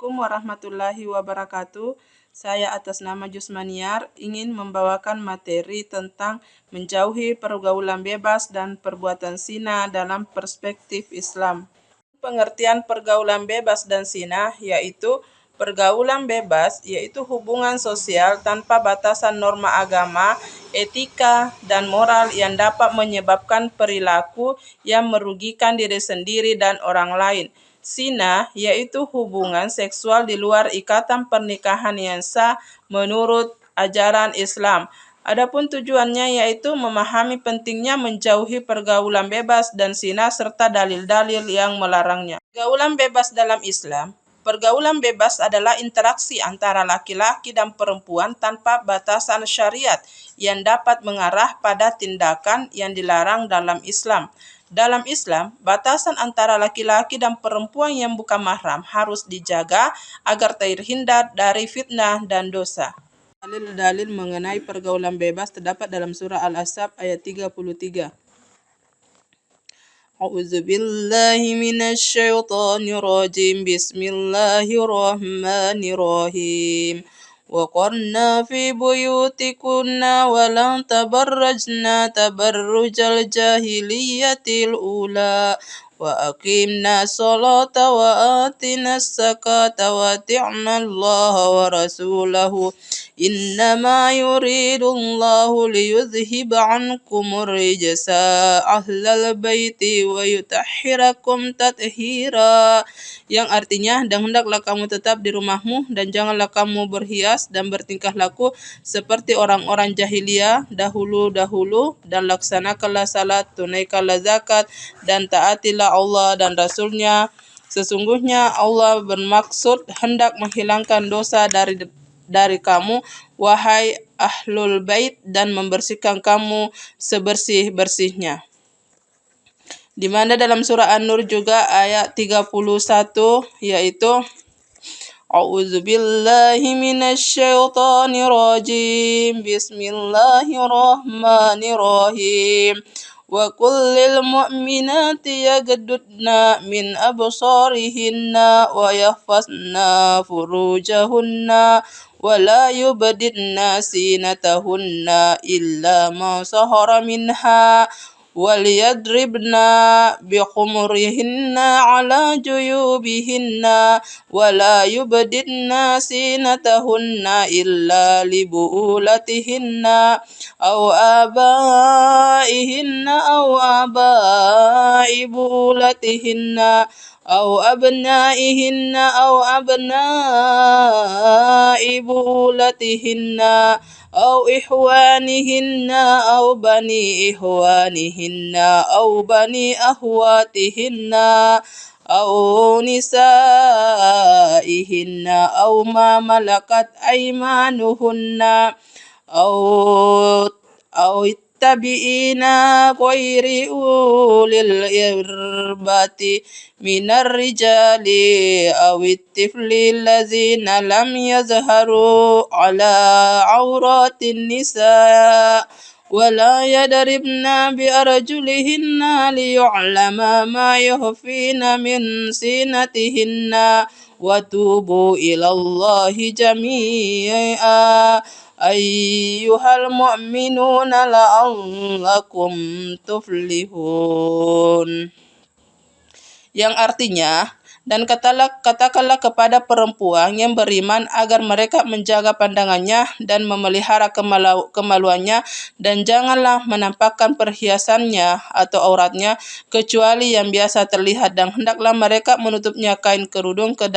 Assalamualaikum warahmatullahi wabarakatuh. Saya atas nama Jusmaniar ingin membawakan materi tentang menjauhi pergaulan bebas dan perbuatan zina dalam perspektif Islam. Pengertian pergaulan bebas dan zina yaitu pergaulan bebas yaitu hubungan sosial tanpa batasan norma agama, etika, dan moral yang dapat menyebabkan perilaku yang merugikan diri sendiri dan orang lain. Zina yaitu hubungan seksual di luar ikatan pernikahan yang sah menurut ajaran Islam. Adapun tujuannya yaitu memahami pentingnya menjauhi pergaulan bebas dan zina serta dalil-dalil yang melarangnya. Pergaulan bebas dalam Islam. Pergaulan bebas adalah interaksi antara laki-laki dan perempuan tanpa batasan syariat yang dapat mengarah pada tindakan yang dilarang dalam Islam. Dalam Islam, batasan antara laki-laki dan perempuan yang bukan mahram harus dijaga agar terhindar dari fitnah dan dosa. Dalil-dalil mengenai pergaulan bebas terdapat dalam surah Al-Ahzab ayat 33. A'udzubillahi minasyaitonirrajim. Bismillahirrahmanirrahim. وقرنا في بيوتكن ولا تبرجن تبرج الجاهلية الأولى وأقمنا الصلاة وآتنا الزكاة وأطعنا الله ورسوله إنما يريد الله ليذهب عنكم الرجس أهل البيت ويطهركم تطهيرا, yang artinya, dan hendaklah kamu tetap di rumahmu dan janganlah kamu berhias dan bertingkah laku seperti orang-orang jahiliyah dahulu-dahulu, dan laksanakanlah salat, tunaikanlah zakat, dan taatilah Allah dan Rasulnya. Sesungguhnya Allah bermaksud hendak menghilangkan dosa dari kamu, wahai ahlul bait, dan membersihkan kamu sebersih-bersihnya. Di mana dalam surah An-Nur juga ayat 31 yaitu A'udzubillahi minasyaitonirrajim. Bismillahirrahmanirrahim. Wa kullil mu'minati yaghdudna min absarihinna wa yahfazna furujahunna wa la yubdidna zinatahunna illa ma sahara minha وَلْيَضْرِبْنَا بِخُمُرِهِنَّ عَلَى جُيُوبِهِنَّ وَلَا يُبْدِينَ زِينَتَهُنَّ إِلَّا لِبُؤُولَتِهِنَّ أَوْ آبَائِهِنَّ أَوْ آبَاءِ بُؤُولَتِهِنَّ أَوْ أَبْنَائِهِنَّ أَوْ أَبْنَاءِ بُؤُولَتِهِنَّ أو إخوانهن أو بني إخوانهن أو بني أخواتهن أو نسائهن أو ما ملكت أيمانهن أو التابعين غير أولي الإربة من الرجال أو الطفل الذين لم يظهروا على عورات النساء ولا يضربن بأرجلهن ليعلم ما يخفين من زينتهن وتوبوا إلى الله جميعا أيها المؤمنون لعلكم تفلحون, yang artinya, dan katakanlah kepada perempuan yang beriman agar mereka menjaga pandangannya dan memelihara kemaluannya, dan janganlah menampakkan perhiasannya atau auratnya kecuali yang biasa terlihat, dan hendaklah mereka menutupnya kain kerudung ke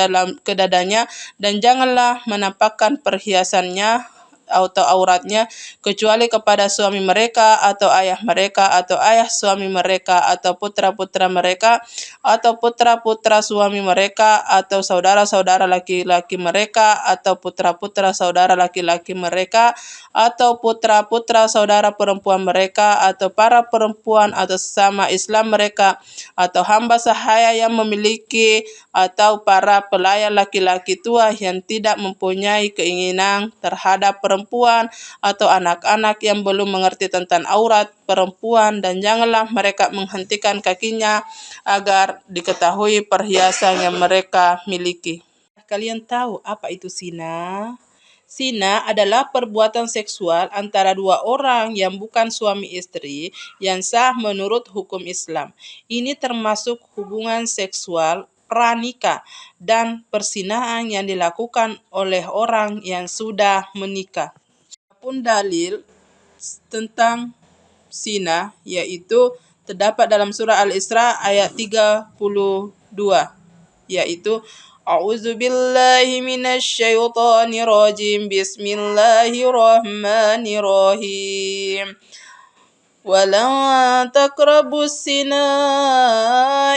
dadanya, dan janganlah menampakkan perhiasannya atau auratnya kecuali kepada suami mereka atau ayah suami mereka atau putra-putra mereka atau putra-putra suami mereka atau saudara-saudara laki-laki mereka atau putra-putra saudara laki-laki mereka atau putra-putra saudara perempuan mereka atau para perempuan atau sesama Islam mereka atau hamba sahaya yang memiliki atau para pelayan laki-laki tua yang tidak mempunyai keinginan terhadap perempuan atau anak-anak yang belum mengerti tentang aurat perempuan, dan janganlah mereka menghentikan kakinya agar diketahui perhiasan yang mereka miliki. kalian tahu apa itu zina? Zina adalah perbuatan seksual antara dua orang yang bukan suami istri yang sah menurut hukum Islam. Ini termasuk hubungan seksual pranikah dan perzinaan yang dilakukan oleh orang yang sudah menikah. Adapun dalil tentang zina yaitu terdapat dalam surah Al-Isra ayat 32 yaitu A'udzu billahi minasyaitonir rajim. Bismillahirrahmanirrahim. Wala taqrabus zina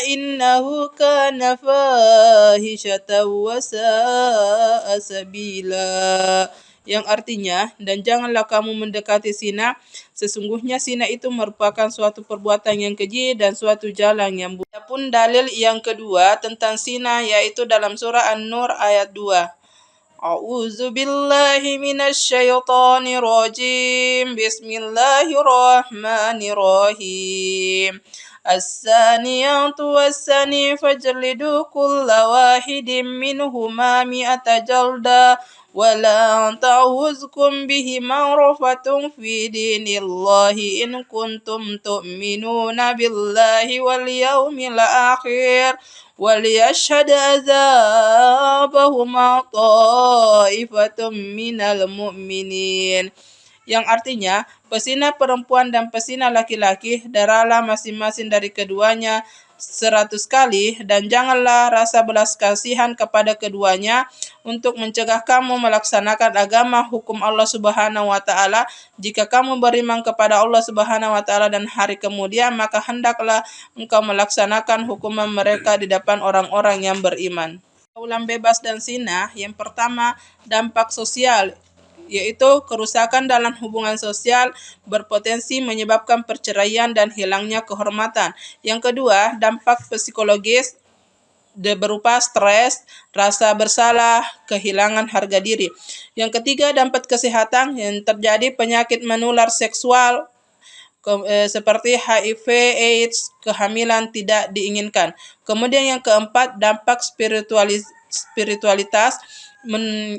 innahu kana fahishatan wa sa'a sabila. Yang artinya, dan janganlah kamu mendekati zina, sesungguhnya zina itu merupakan suatu perbuatan yang keji dan suatu jalan yang buruk. Adapun dalil yang kedua tentang zina yaitu dalam surah An-Nur ayat 2. A'udzu billahi minasyaitonir rajim. Bismillahirrahmanirrahim. As-saniyatu was-sani fajlidu kulla wahidin minhuma mi'ata jalda ولا تعوزكم بهما رأفة في دين الله إن كنتم تؤمنون بالله واليوم الآخر وليشهد عذابهما طائفة من المؤمنين. Yang artinya, pezina perempuan dan pezina laki-laki daralah masing-masing dari keduanya 100 kali, dan janganlah rasa belas kasihan kepada keduanya untuk mencegah kamu melaksanakan agama hukum Allah Subhanahu wa taala. Jika kamu beriman kepada Allah Subhanahu wa taala dan hari kemudian, maka hendaklah engkau melaksanakan hukuman mereka di depan orang-orang yang beriman. Pergaulan bebas dan zina, yang pertama dampak sosial, yaitu kerusakan dalam hubungan sosial berpotensi menyebabkan perceraian dan hilangnya kehormatan. Yang kedua, dampak psikologis berupa stres, rasa bersalah, kehilangan harga diri. Yang ketiga, dampak kesehatan yang terjadi penyakit menular seksual seperti HIV, AIDS, kehamilan tidak diinginkan. Kemudian yang keempat, dampak spiritualitas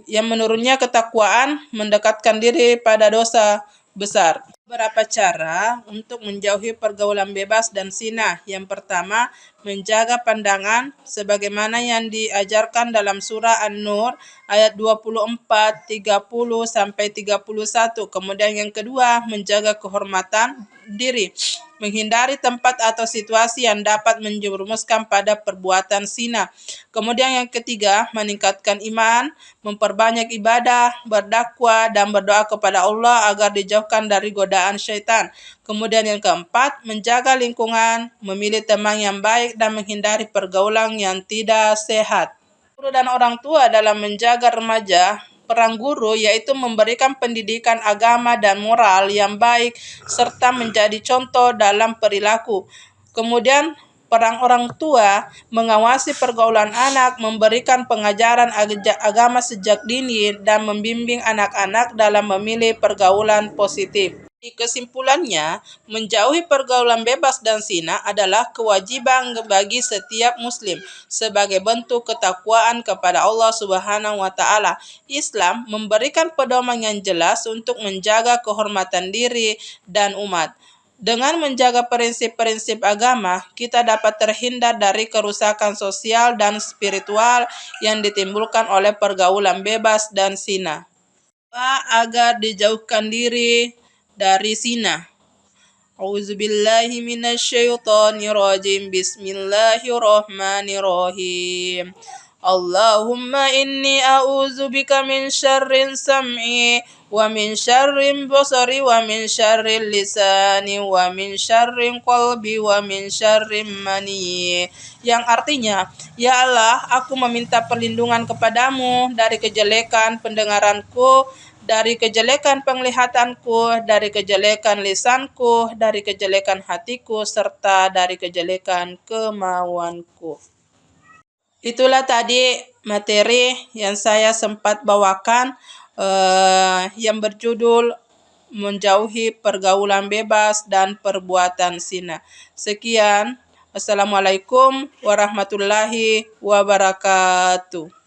yang menurunnya ketakwaan, mendekatkan diri pada dosa besar. Beberapa cara untuk menjauhi pergaulan bebas dan zina. Yang pertama, menjaga pandangan sebagaimana yang diajarkan dalam surah An-Nur ayat 24, 30 sampai 31. Kemudian yang kedua, menjaga kehormatan diri, menghindari tempat atau situasi yang dapat menjerumuskan pada perbuatan zina. Kemudian yang ketiga, meningkatkan iman, memperbanyak ibadah, berdakwah, dan berdoa kepada Allah agar dijauhkan dari godaan syaitan. Kemudian yang keempat, menjaga lingkungan, memilih teman yang baik, dan menghindari pergaulan yang tidak sehat. Guru dan orang tua dalam menjaga remaja. Peran guru yaitu memberikan pendidikan agama dan moral yang baik serta menjadi contoh dalam perilaku. Kemudian peran orang tua mengawasi pergaulan anak, memberikan pengajaran agama sejak dini, dan membimbing anak-anak dalam memilih pergaulan positif. Kesimpulannya, menjauhi pergaulan bebas dan zina adalah kewajiban bagi setiap muslim sebagai bentuk ketakwaan kepada Allah Subhanahu wa taala. Islam memberikan pedoman yang jelas untuk menjaga kehormatan diri dan umat. Dengan menjaga prinsip-prinsip agama, kita dapat terhindar dari kerusakan sosial dan spiritual yang ditimbulkan oleh pergaulan bebas dan zina. Agar dijauhkan diri dari zina. A'udzubillahi minasyaitonirrajim. Bismillahirrahmanirrahim. Allahumma inni a'udzubika min syarrin sam'i wa min syarrin basari wa min syarrin lisani wa min syarrin qalbi wa min syarrin mani. Yang artinya, ya Allah, aku meminta perlindungan kepadamu dari kejelekan pendengaranku, dari kejelekan penglihatanku, dari kejelekan lisanku, dari kejelekan hatiku, serta dari kejelekan kemauanku. Itulah tadi materi yang saya sempat bawakan yang berjudul menjauhi pergaulan bebas dan perbuatan zina. Sekian. Assalamualaikum warahmatullahi wabarakatuh.